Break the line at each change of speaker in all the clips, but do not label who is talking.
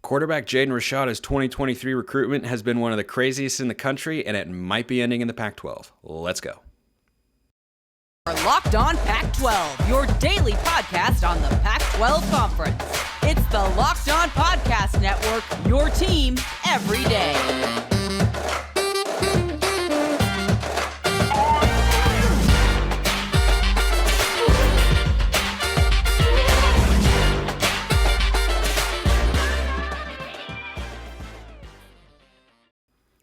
Quarterback Jaden Rashada's 2023 recruitment has been one of the craziest in the country, and it might be ending in the Pac-12. Let's go.
Locked On Pac-12, your daily podcast on the Pac-12 Conference. It's the Locked On Podcast Network, your team every day.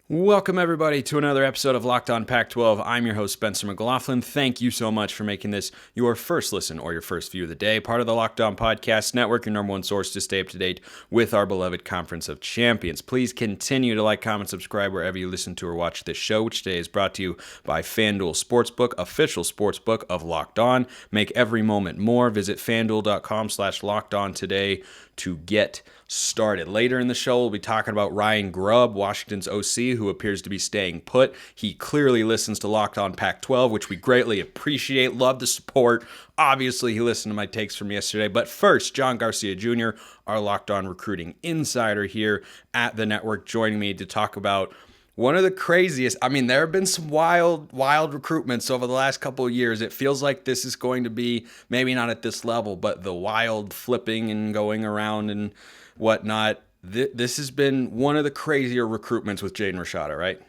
Welcome, everybody, to another episode of Locked On Pac-12. I'm your host, Spencer McLaughlin. Thank you so much for making this your first listen or your first view of the day. Part of the Locked On Podcast Network, your number one source to stay up to date with our beloved Conference of Champions. Please continue to like, comment, subscribe wherever you listen to or watch this show, which today is brought to you by FanDuel Sportsbook, official sportsbook of Locked On. Make every moment more. Visit FanDuel.com/LockedOn today to get started. Later in the show, we'll be talking about Ryan Grubb, Washington's OC, who appears to be staying put. He clearly listens to Locked On Pac-12, which we greatly appreciate. Love the support. Obviously, he listened to my takes from yesterday. But first, John Garcia Jr., our Locked On recruiting insider here at the network, joining me to talk about one of the craziest. I mean, there have been some wild recruitments over the last couple of years. It feels like this is going to be, maybe not at this level, but the wild flipping and going around and whatnot. This has been one of the crazier recruitments with Jaden Rashada, right?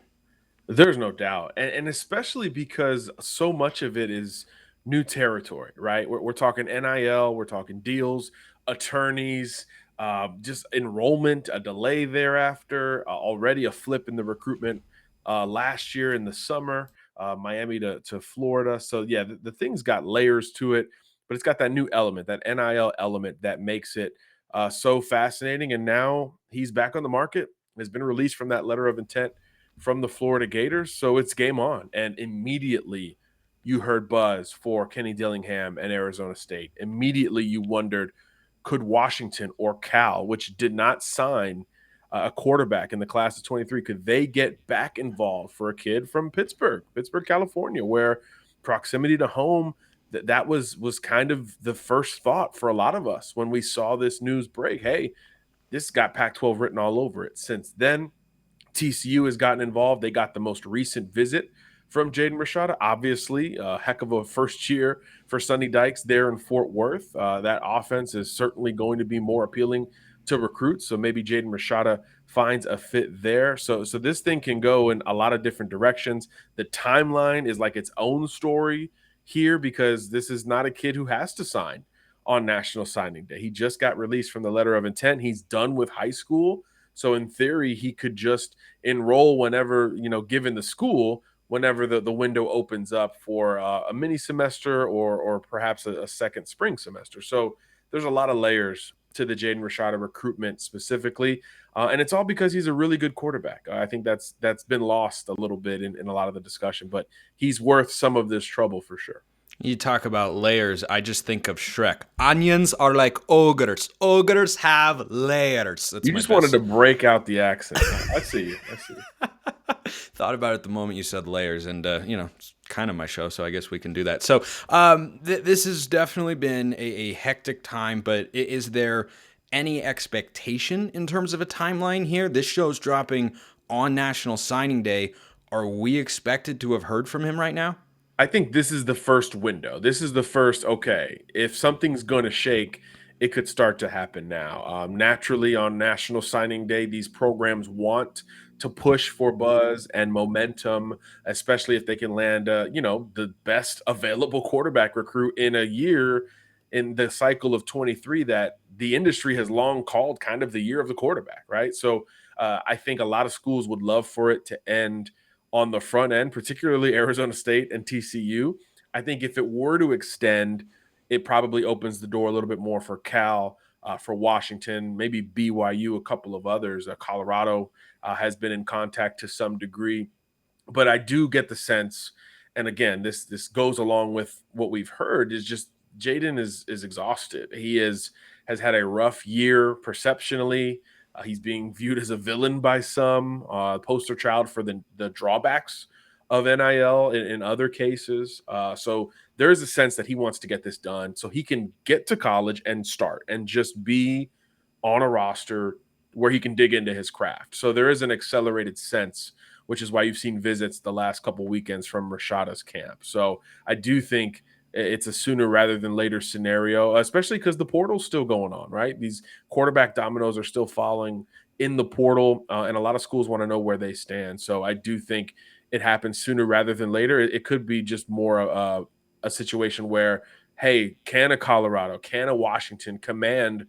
There's no doubt. And especially because so much of it is new territory, right? We're talking NIL, we're talking deals, attorneys, just enrollment, a delay thereafter, already a flip in the recruitment last year in the summer, Miami to Florida. So, yeah, the thing's got layers to it, but it's got that new element, that NIL element that makes it so fascinating. And now he's back on the market, has been released from that letter of intent from the Florida Gators. So it's game on. And immediately you heard buzz for Kenny Dillingham and Arizona State. Immediately you wondered, could Washington or Cal, which did not sign a quarterback in the class of 23, could they get back involved for a kid from Pittsburgh, California, where proximity to home, that was kind of the first thought for a lot of us when we saw this news break. Hey, this got Pac-12 written all over it. Since then, TCU has gotten involved. They got the most recent visit from Jaden Rashada. Obviously, a heck of a first year for Sonny Dykes there in Fort Worth. That offense is certainly going to be more appealing to recruits, so maybe Jaden Rashada finds a fit there. So this thing can go in a lot of different directions. The timeline is like its own story here because this is not a kid who has to sign on National Signing Day. He just got released from the letter of intent. He's done with high school. So in theory, he could just enroll whenever, given the school, whenever the window opens up for a mini semester or perhaps a second spring semester. So there's a lot of layers to the Jaden Rashada recruitment specifically. And it's all because he's a really good quarterback. I think that's been lost a little bit in a lot of the discussion, but he's worth some of this trouble for sure.
You talk about layers, I just think of Shrek. Onions are like ogres. Ogres have layers.
You just wanted to break out the accent. I see you.
Thought about it the moment you said layers, and it's kind of my show, so I guess we can do that. So this has definitely been a hectic time, but is there any expectation in terms of a timeline here? This show's dropping on National Signing Day. Are we expected to have heard from him right now?
I think this is the first window. This is the first, okay, if something's going to shake, it could start to happen now. Naturally, on National Signing Day, these programs want to push for buzz and momentum, especially if they can land, the best available quarterback recruit in a year in the cycle of 23 that the industry has long called kind of the year of the quarterback, right? So I think a lot of schools would love for it to end on the front end, particularly Arizona State and TCU. I think if it were to extend, it probably opens the door a little bit more for Cal, for Washington, maybe BYU, a couple of others. Colorado has been in contact to some degree. But I do get the sense, and again, this goes along with what we've heard, is just Jaden is exhausted. He has had a rough year perceptionally. He's being viewed as a villain by some, poster child for the drawbacks of NIL in other cases. So there is a sense that he wants to get this done so he can get to college and start and just be on a roster where he can dig into his craft. So there is an accelerated sense, which is why you've seen visits the last couple weekends from Rashada's camp. So I do think it's a sooner rather than later scenario, especially because the portal's still going on, right? These quarterback dominoes are still falling in the portal, and a lot of schools want to know where they stand. So I do think it happens sooner rather than later. It could be just more a situation where, hey, can a Colorado, can a Washington command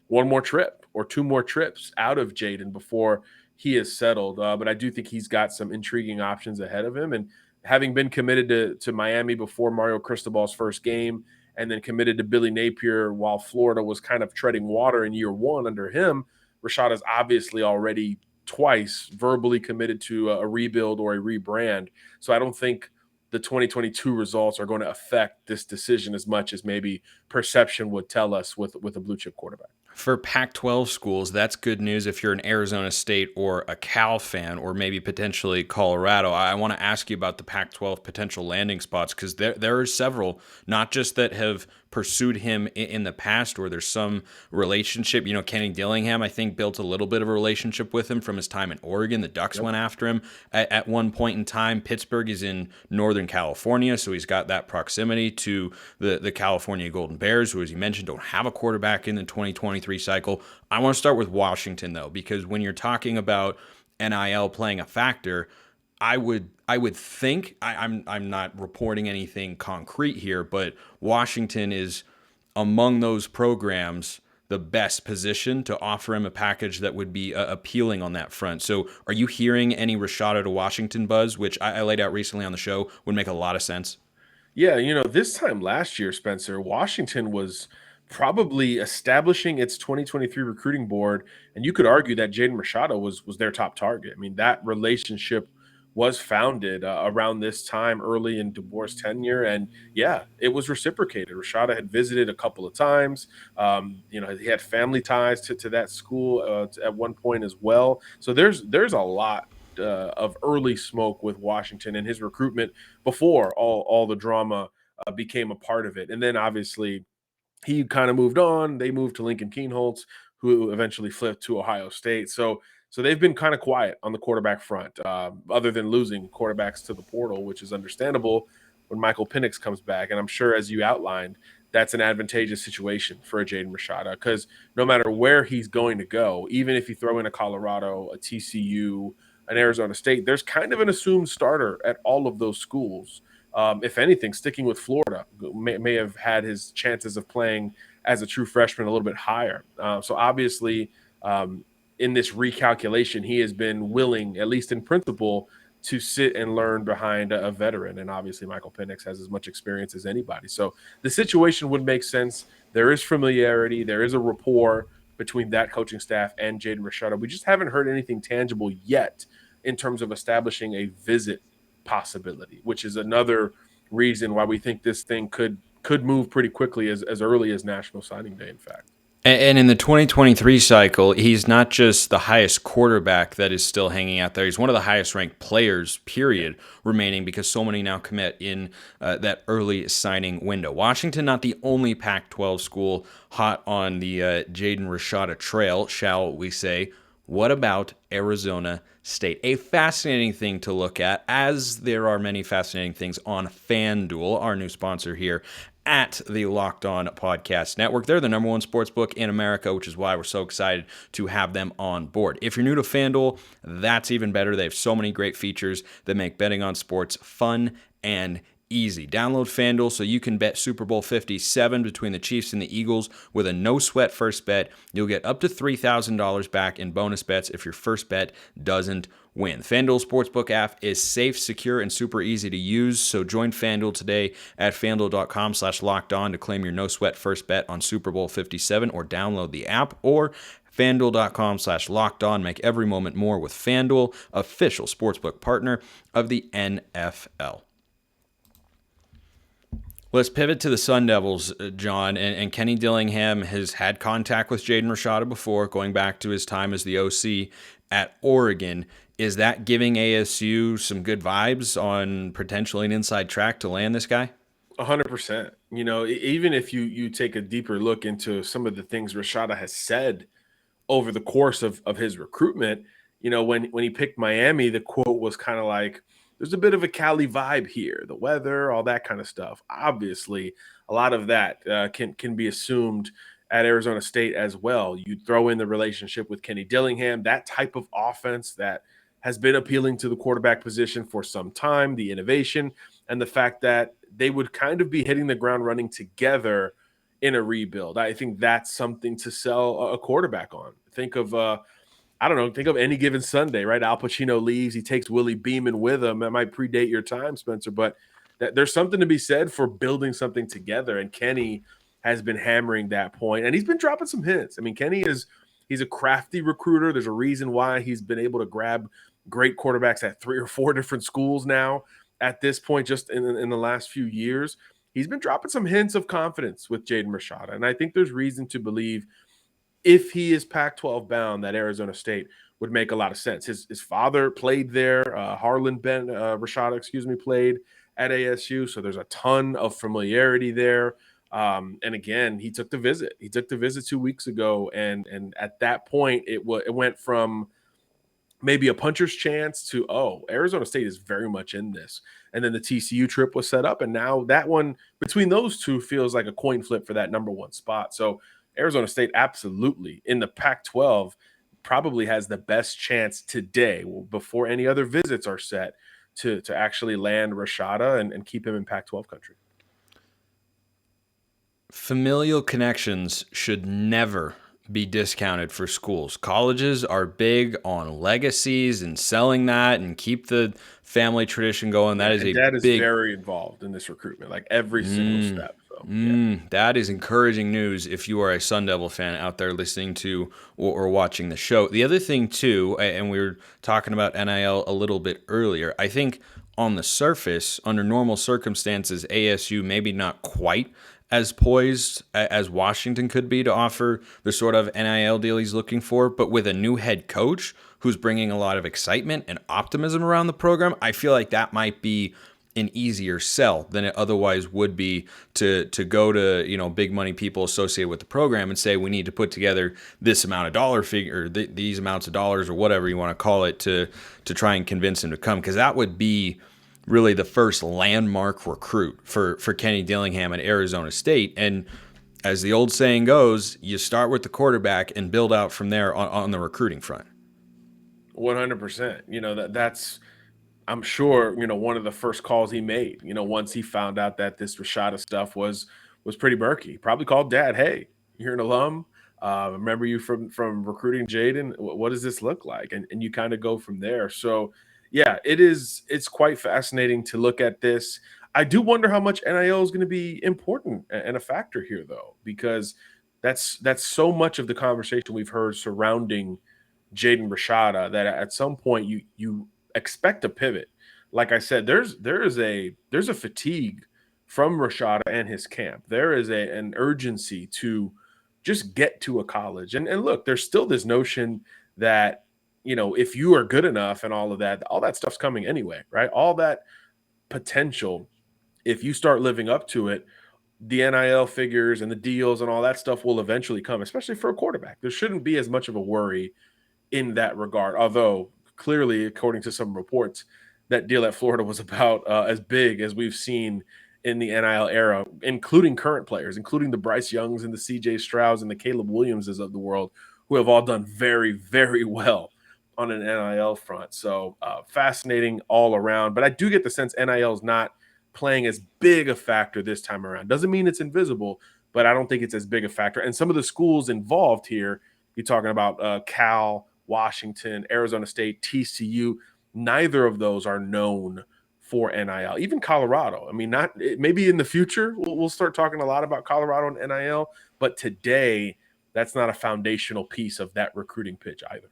one more trip or two more trips out of Jaden before he is settled? But I do think he's got some intriguing options ahead of him. And having been committed to Miami before Mario Cristobal's first game, and then committed to Billy Napier while Florida was kind of treading water in year one under him, Rashada's obviously already twice verbally committed to a rebuild or a rebrand. So I don't think the 2022 results are going to affect this decision as much as maybe perception would tell us with a blue chip quarterback.
For Pac-12 schools, that's good news if you're an Arizona State or a Cal fan, or maybe potentially Colorado. I want to ask you about the Pac-12 potential landing spots, because there are several, not just that have pursued him in the past or there's some relationship. Kenny Dillingham, I think, built a little bit of a relationship with him from his time in Oregon. The Ducks went after him at one point in time. Pittsburgh is in Northern California, so he's got that proximity to the California Golden Bears, who, as you mentioned, don't have a quarterback in the 2023 cycle. I want to start with Washington, though, because when you're talking about NIL playing a factor, I would think, I'm not reporting anything concrete here, but Washington is among those programs the best position to offer him a package that would be appealing on that front. So are you hearing any Rashada to Washington buzz, which I laid out recently on the show, would make a lot of sense?
Yeah, this time last year, Spencer, Washington was probably establishing its 2023 recruiting board, and you could argue that Jaden Rashada was their top target. I mean, that relationship was founded around this time early in DeBoer's tenure, and yeah, it was reciprocated. Rashada had visited a couple of times. He had family ties to that school at one point as well. So there's a lot of early smoke with Washington and his recruitment before all the drama became a part of it. And then obviously he kind of moved on. They moved to Lincoln Keenholz, who eventually flipped to Ohio State. So they've been kind of quiet on the quarterback front, other than losing quarterbacks to the portal, which is understandable when Michael Penix comes back. And I'm sure, as you outlined, that's an advantageous situation for a Jaden Rashada, because no matter where he's going to go, even if you throw in a Colorado, a TCU, an Arizona State, there's kind of an assumed starter at all of those schools. If anything, sticking with Florida may have had his chances of playing as a true freshman a little bit higher. So obviously, in this recalculation, he has been willing, at least in principle, to sit and learn behind a veteran. And obviously, Michael Penix has as much experience as anybody. So the situation would make sense. There is familiarity. There is a rapport between that coaching staff and Jaden Rashada. We just haven't heard anything tangible yet in terms of establishing a visit possibility, which is another reason why we think this thing could move pretty quickly as early as National Signing Day, in fact.
And in the 2023 cycle, he's not just the highest quarterback that is still hanging out there. He's one of the highest ranked players, period, remaining, because so many now commit in that early signing window. Washington, not the only Pac-12 school hot on the Jaden Rashada trail, shall we say. What about Arizona State? A fascinating thing to look at, as there are many fascinating things on FanDuel, our new sponsor here at the Locked On Podcast Network. They're the number one sports book in America, which is why we're so excited to have them on board. If you're new to FanDuel, that's even better. They have so many great features that make betting on sports fun and easy. Download FanDuel so you can bet Super Bowl 57 between the Chiefs and the Eagles with a no-sweat first bet. You'll get up to $3,000 back in bonus bets if your first bet doesn't win. FanDuel Sportsbook app is safe, secure, and super easy to use, so join FanDuel today at FanDuel.com/lockedon to claim your no-sweat first bet on Super Bowl 57, or download the app, or FanDuel.com/lockedon. Make every moment more with FanDuel, official sportsbook partner of the NFL. Let's pivot to the Sun Devils, John, and Kenny Dillingham has had contact with Jaden Rashada before, going back to his time as the OC at Oregon. Is that giving ASU some good vibes on potentially an inside track to land this guy?
100%. Even if you take a deeper look into some of the things Rashada has said over the course of his recruitment. When he picked Miami, the quote was kind of like, there's a bit of a Cali vibe here, the weather, all that kind of stuff. Obviously, a lot of that can be assumed at Arizona State as well. You throw in the relationship with Kenny Dillingham, that type of offense that has been appealing to the quarterback position for some time, the innovation, and the fact that they would kind of be hitting the ground running together in a rebuild. I think that's something to sell a quarterback on. Think of any given Sunday, right? Al Pacino leaves. He takes Willie Beeman with him. That might predate your time, Spencer, but there's something to be said for building something together. And Kenny has been hammering that point, and he's been dropping some hints. I mean, he's a crafty recruiter. There's a reason why he's been able to grab great quarterbacks at 3 or 4 different schools now at this point, just in the last few years. He's been dropping some hints of confidence with Jaden Rashada, and I think there's reason to believe if he is Pac-12 bound, that Arizona State would make a lot of sense. His father played there. Harlan Rashada, played at ASU, so there's a ton of familiarity there. And again, he took the visit. He took the visit 2 weeks ago, and at that point, it went from maybe a puncher's chance to, Arizona State is very much in this. And then the TCU trip was set up, and now that one between those two feels like a coin flip for that number 1 spot. So Arizona State absolutely in the Pac-12 probably has the best chance today, before any other visits are set, to actually land Rashada and keep him in Pac-12 country.
Familial connections should never be discounted for schools. Colleges are big on legacies and selling that and keep the family tradition going. That is
very involved in this recruitment, like every single step. So,
that is encouraging news if you are a Sun Devil fan out there listening to or watching the show. The other thing too, and we were talking about NIL a little bit earlier, I think on the surface, under normal circumstances, ASU maybe not quite as poised as Washington could be to offer the sort of NIL deal he's looking for. But with a new head coach who's bringing a lot of excitement and optimism around the program, I feel like that might be an easier sell than it otherwise would be to go to, big money people associated with the program and say, we need to put together this amount of dollar figure, these amounts of dollars or whatever you want to call it to try and convince him to come. Because that would be really the first landmark recruit for Kenny Dillingham at Arizona State. And as the old saying goes, you start with the quarterback and build out from there on the recruiting front.
100%. That's, I'm sure, one of the first calls he made, once he found out that this Rashada stuff was pretty murky. He probably called Dad, hey, you're an alum. Remember you from recruiting Jaden. What does this look like? And you kind of go from there. So, yeah, it's quite fascinating to look at this. I do wonder how much NIL is going to be important and a factor here, though, because that's so much of the conversation we've heard surrounding Jaden Rashada that at some point you expect a pivot. Like I said, there's a fatigue from Rashada and his camp. There is an urgency to just get to a college. And look, there's still this notion that, if you are good enough and all that stuff's coming anyway, right? All that potential, if you start living up to it, the NIL figures and the deals and all that stuff will eventually come, especially for a quarterback. There shouldn't be as much of a worry in that regard. Although clearly, according to some reports, that deal at Florida was about as big as we've seen in the NIL era, including current players, including the Bryce Youngs and the CJ Strouds and the Caleb Williamses of the world, who have all done very, very well on an NIL front. So fascinating all around. But I do get the sense NIL is not playing as big a factor this time around. Doesn't mean it's invisible, but I don't think it's as big a factor. And some of the schools involved here, you're talking about Cal, Washington, Arizona State, TCU, neither of those are known for NIL. Even Colorado. I mean, maybe in the future we'll start talking a lot about Colorado and NIL, but today that's not a foundational piece of that recruiting pitch either.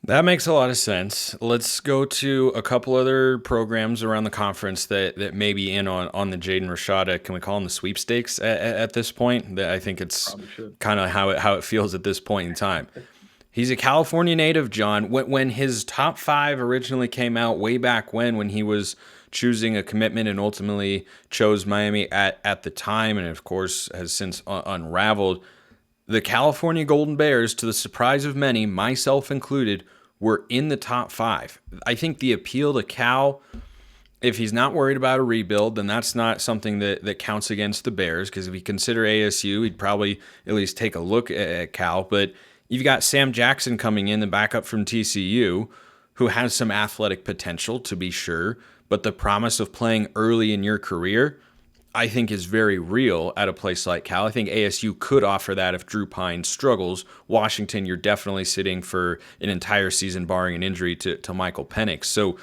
That makes a lot of sense. Let's go to a couple other programs around the conference that may be in on the Jaden Rashada. Can we call them the sweepstakes at this point? I think it's kind of how it feels at this point in time. He's a California native, John. When his top 5 originally came out way back when he was choosing a commitment and ultimately chose Miami at the time, and of course has since unraveled, The California Golden Bears, to the surprise of many, myself included, were in the top 5. I think the appeal to Cal, if he's not worried about a rebuild, then that's not something that counts against the Bears, because if he consider ASU, he'd probably at least take a look at Cal. But you've got Sam Jackson coming in, the backup from TCU, who has some athletic potential, to be sure, but the promise of playing early in your career, I think, is very real at a place like Cal. I think ASU could offer that if Drew Pine struggles. Washington, you're definitely sitting for an entire season barring an injury to Michael Penix. So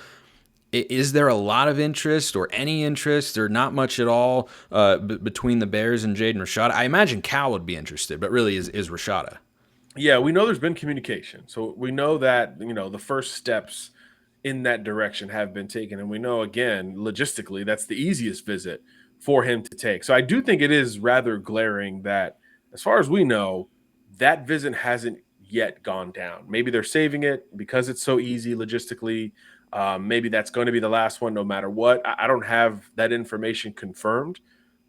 is there a lot of interest or any interest or not much at all between the Bears and Jaden Rashada? I imagine Cal would be interested, but really is Rashada.
Yeah, we know there's been communication. So we know that, the first steps in that direction have been taken. And we know, again, logistically, that's the easiest visit for him to take. So I do think it is rather glaring that, as far as we know, that visit hasn't yet gone down. Maybe they're saving it because it's so easy logistically. Maybe that's going to be the last one no matter what. I don't have that information confirmed.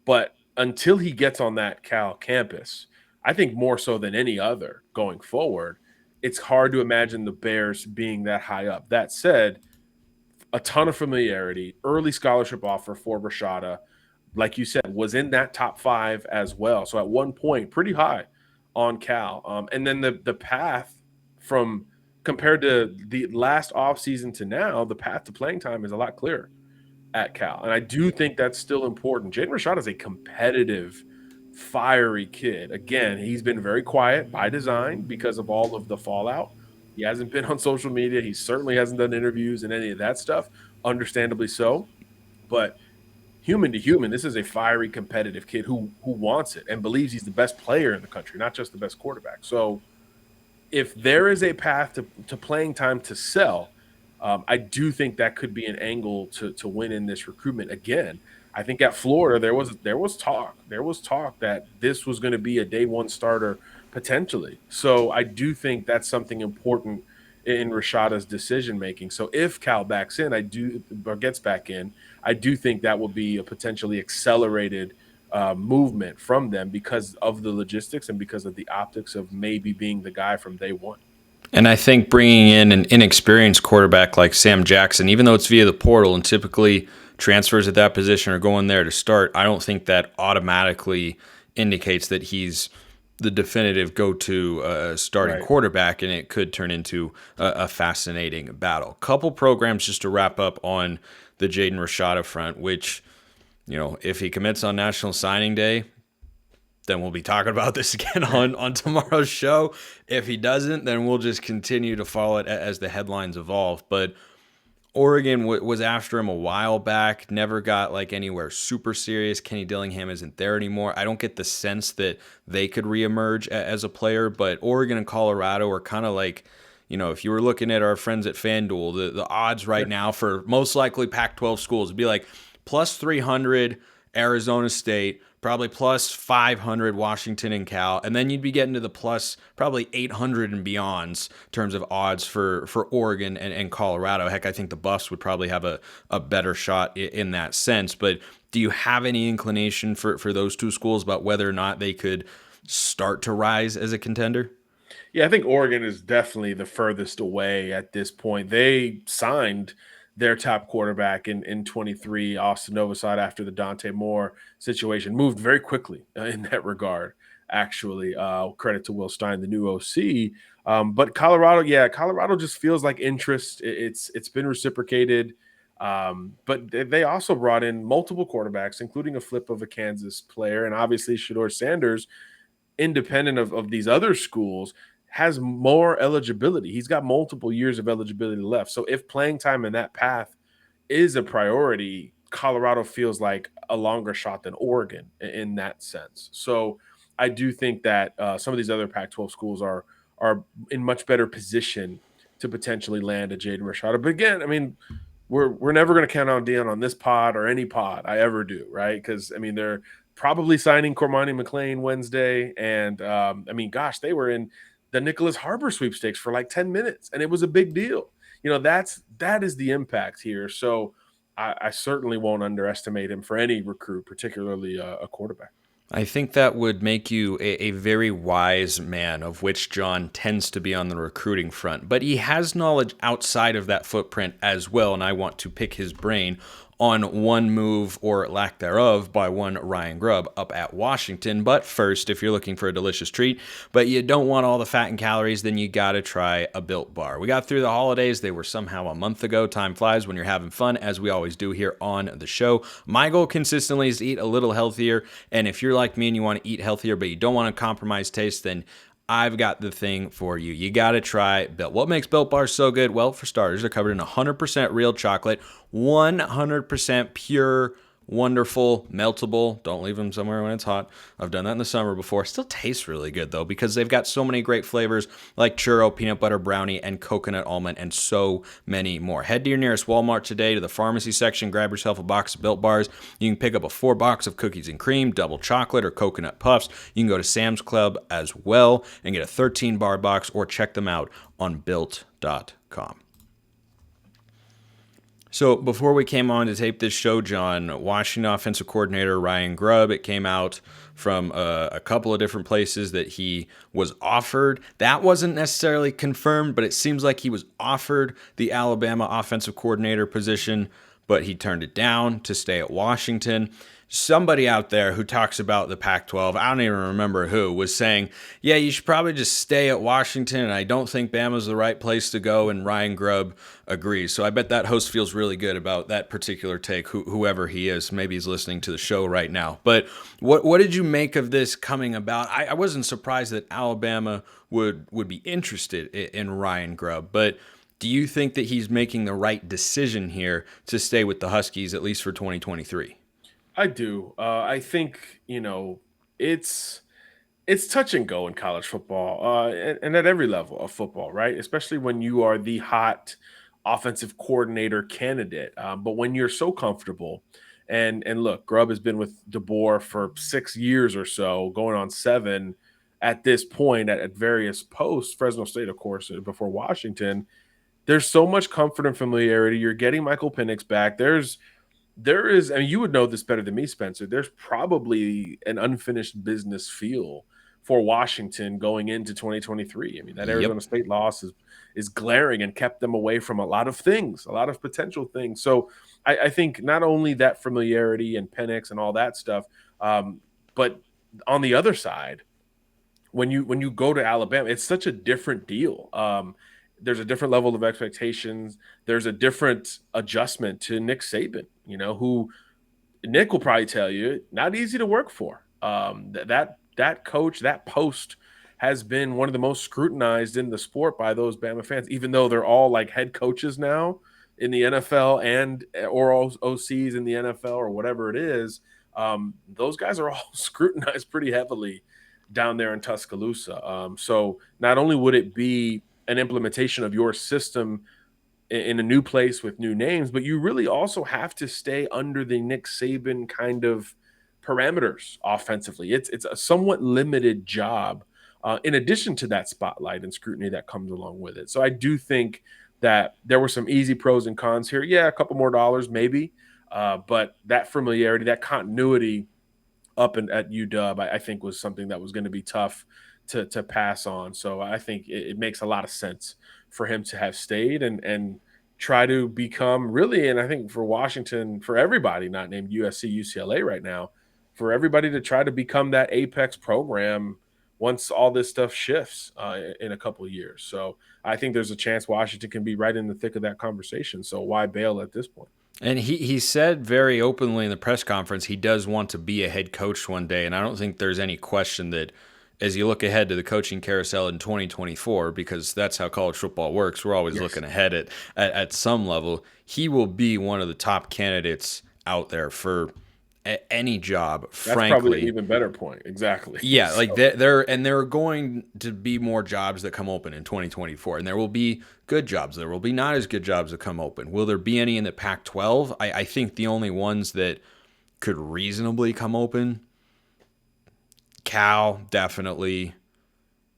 But until he gets on that Cal campus, I think more so than any other going forward, it's hard to imagine the Bears being that high up. That said, a ton of familiarity, early scholarship offer for Rashada, like you said, was in that top 5 as well. So at one point, pretty high on Cal. And then the path from compared to the last offseason to now, the path to playing time is a lot clearer at Cal. And I do think that's still important. Jaden Rashada is a competitive, fiery kid. Again, he's been very quiet by design because of all of the fallout. He hasn't been on social media. He certainly hasn't done interviews and any of that stuff, understandably so. But human to human, this is a fiery, competitive kid who wants it and believes he's the best player in the country, not just the best quarterback. So if there is a path to playing time to sell, I do think that could be an angle to win in this recruitment again. I think at Florida there was talk that this was going to be a day one starter potentially. So I do think that's something important in Rashada's decision making. So if Cal backs in, gets back in, I do think that will be a potentially accelerated movement from them because of the logistics and because of the optics of maybe being the guy from day one.
And I think bringing in an inexperienced quarterback like Sam Jackson, even though it's via the portal and typically transfers at that position are going there to start, I don't think that automatically indicates that he's the definitive go-to starting quarterback, and it could turn into a fascinating battle. Couple programs just to wrap up on the Jaden Rashada front, which, if he commits on National Signing Day, then we'll be talking about this again on tomorrow's show. If he doesn't, then we'll just continue to follow it as the headlines evolve. But Oregon was after him a while back, never got anywhere super serious. Kenny Dillingham isn't there anymore. I don't get the sense that they could reemerge as a player, but Oregon and Colorado are kind of if you were looking at our friends at FanDuel, the odds right now for most likely Pac-12 schools would be plus 300 Arizona State, probably plus 500 Washington and Cal, and then you'd be getting to the plus probably 800 and beyonds in terms of odds for Oregon and Colorado. Heck, I think the Buffs would probably have a better shot in that sense. But do you have any inclination for those two schools about whether or not they could start to rise as a contender?
Yeah, I think Oregon is definitely the furthest away at this point. They signed their top quarterback in 23, Austin Novosad, after the Dante Moore situation, moved very quickly in that regard, actually. Credit to Will Stein, the new OC. But Colorado just feels like interest. It's been reciprocated. But they also brought in multiple quarterbacks, including a flip of a Kansas player. And obviously Shedeur Sanders, independent of these other schools, has more eligibility. He's got multiple years of eligibility left. So if playing time in that path is a priority, Colorado feels like a longer shot than Oregon in that sense. So I do think that some of these other Pac-12 schools are in much better position to potentially land a Jaden Rashada. But again, I mean, we're never going to count on Deion on this pod or any pod I ever do, right? Because, I mean, they're probably signing Cormani McLean Wednesday. And, they were in the Nicholas Harbor sweepstakes for 10 minutes, and it was a big deal. That is the impact here. So I certainly won't underestimate him for any recruit, particularly a quarterback.
I think that would make you a very wise man, of which John tends to be on the recruiting front. But he has knowledge outside of that footprint as well, and I want to pick his brain on one move or lack thereof by one Ryan Grubb up at Washington. But first, if you're looking for a delicious treat, but you don't want all the fat and calories, then you got to try a Built Bar. We got through the holidays. They were somehow a month ago. Time flies when you're having fun, as we always do here on the show. My goal consistently is to eat a little healthier. And if you're like me and you want to eat healthier, but you don't want to compromise taste, then I've got the thing for you. You got to try Built. What makes Built Bars so good? Well, for starters, they're covered in 100% real chocolate, 100% pure, wonderful, meltable. Don't leave them somewhere when it's hot. I've done that in the summer before. Still tastes really good, though, because they've got so many great flavors like churro, peanut butter brownie, and coconut almond, and so many more. Head to your nearest Walmart today to the pharmacy section. Grab yourself a box of Built Bars. You can pick up a 4-box of cookies and cream, double chocolate, or coconut puffs. You can go to Sam's Club as well and get a 13-bar box, or check them out on built.com. So before we came on to tape this show, John, Washington offensive coordinator Ryan Grubb, it came out from a couple of different places that he was offered. That wasn't necessarily confirmed, but it seems like he was offered the Alabama offensive coordinator position, but he turned it down to stay at Washington. Somebody out there who talks about the Pac-12, I don't even remember who, was saying, yeah, you should probably just stay at Washington, and I don't think Bama's the right place to go, and Ryan Grubb agrees. So I bet that host feels really good about that particular take, whoever he is. Maybe he's listening to the show right now. But what did you make of this coming about? I wasn't surprised that Alabama would be interested in Ryan Grubb, but do you think that he's making the right decision here to stay with the Huskies, at least for 2023?
I do. I think, it's touch and go in college football, and at every level of football, right? Especially when you are the hot offensive coordinator candidate. But when you're so comfortable, and look, Grubb has been with DeBoer for 6 years or so, going on 7 at this point at various posts. Fresno State, of course, before Washington. There's so much comfort and familiarity. You're getting Michael Penix back. There is, I mean, you would know this better than me, Spencer. There's probably an unfinished business feel for Washington going into 2023. I mean, that Arizona State loss is glaring and kept them away from a lot of things, a lot of potential things. So I think not only that familiarity and Penix and all that stuff, but on the other side, when you go to Alabama, it's such a different deal. There's a different level of expectations. There's a different adjustment to Nick Saban, who Nick will probably tell you, not easy to work for. That coach, that post has been one of the most scrutinized in the sport by those Bama fans, even though they're all like head coaches now in the NFL or OCs in the NFL or whatever it is. Those guys are all scrutinized pretty heavily down there in Tuscaloosa. So not only would it be an implementation of your system in a new place with new names, but you really also have to stay under the Nick Saban kind of parameters offensively. It's a somewhat limited job in addition to that spotlight and scrutiny that comes along with it. So I do think that there were some easy pros and cons here. Yeah, a couple more dollars maybe, but that familiarity, that continuity up at UW, I think was something that was going to be tough to pass on. So I think it makes a lot of sense for him to have stayed and try to become really, and I think for Washington, for everybody not named USC, UCLA right now, for everybody to try to become that apex program once all this stuff shifts in a couple of years. So I think there's a chance Washington can be right in the thick of that conversation. So why bail at this point?
And he said very openly in the press conference he does want to be a head coach one day, and I don't think there's any question that as you look ahead to the coaching carousel in 2024, because that's how college football works, we're always looking ahead at some level, he will be one of the top candidates out there for any job,
That's
frankly.
probably an even better point. Exactly.
Yeah, like there are going to be more jobs that come open in 2024, and there will be good jobs. There will be not as good jobs that come open. Will there be any in the Pac-12? I think the only ones that could reasonably come open, Cal, definitely,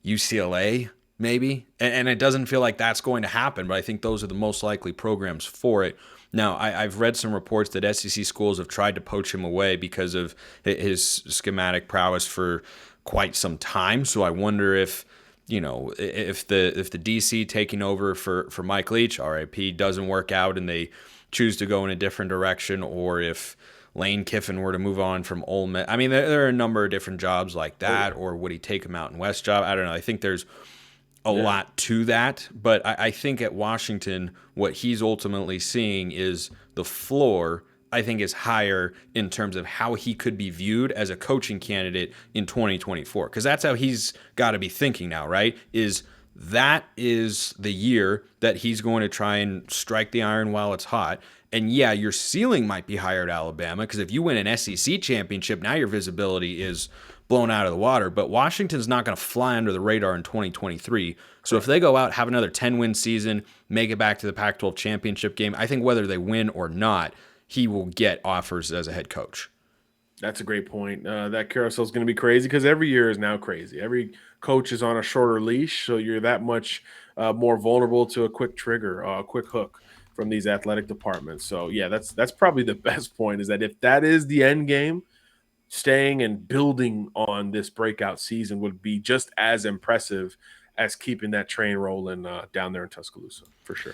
UCLA, maybe. And it doesn't feel like that's going to happen, but I think those are the most likely programs for it. Now, I've read some reports that SEC schools have tried to poach him away because of his schematic prowess for quite some time. So I wonder if if the DC taking over for Mike Leach, RIP, doesn't work out and they choose to go in a different direction, or if Lane Kiffin were to move on from Ole Miss. I mean, there are a number of different jobs like that, or would he take him out in West job? I don't know. I think there's a lot to that, but I think at Washington, what he's ultimately seeing is the floor, I think, is higher in terms of how he could be viewed as a coaching candidate in 2024. Because that's how he's got to be thinking now, right? That is the year that he's going to try and strike the iron while it's hot. And yeah, your ceiling might be higher at Alabama, because if you win an SEC championship, now your visibility is blown out of the water. But Washington's not going to fly under the radar in 2023. So if they go out, have another 10-win season, make it back to the Pac-12 championship game, I think whether they win or not, he will get offers as a head coach.
That's a great point. That carousel is going to be crazy because every year is now crazy. Every coach is on a shorter leash, so you're that much more vulnerable to a quick trigger, a quick hook from these athletic departments. So, yeah, that's probably the best point, is that if that is the end game, staying and building on this breakout season would be just as impressive as keeping that train rolling down there in Tuscaloosa, for sure.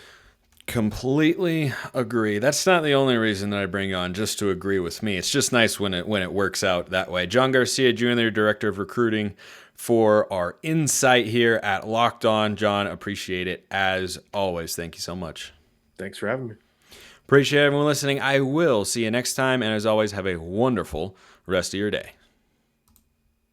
Completely agree. That's not the only reason that I bring you on, just to agree with me. It's just nice when it works out that way. John Garcia Jr., Director of Recruiting, for our insight here at Locked On. John, appreciate it as always. Thank you so much.
Thanks for having me.
Appreciate everyone listening. I will see you next time. And as always, have a wonderful rest of your day.